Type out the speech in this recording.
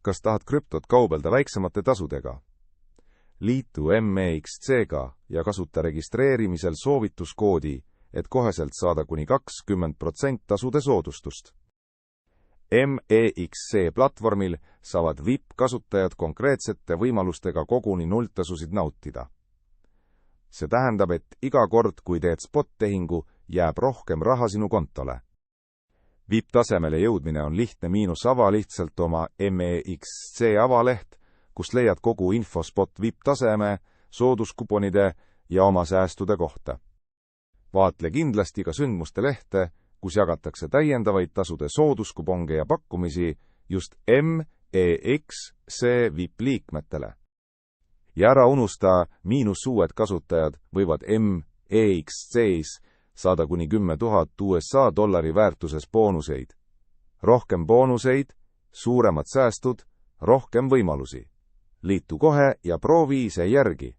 Kas tahad krüptot kaubelda väiksemate tasudega? Liitu MEXC-ga ja kasuta registreerimisel soovituskoodi, et koheselt saada kuni 20% tasude soodustust. MEXC platvormil saavad VIP-kasutajad konkreetsete võimalustega koguni nulltasusid nautida. See tähendab, et iga kord, kui teed spot-tehingu, jääb rohkem raha sinu kontole. VIP-tasemele jõudmine on lihtne ava lihtsalt oma MEXC avaleht, kust leiad kogu info spot VIP-taseme, sooduskuponide ja oma säästude kohta. Vaatle kindlasti ka sündmuste lehte, kus jagatakse täiendavaid tasude sooduskuponge ja pakkumisi just MEXC VIP-liikmetele. Ja ära unusta, uued kasutajad võivad MEXC-s saada kuni 10 000 USA dollari väärtuses boonuseid. Rohkem boonuseid, suuremad säästud, rohkem võimalusi. Liitu kohe ja proovi ise järgi.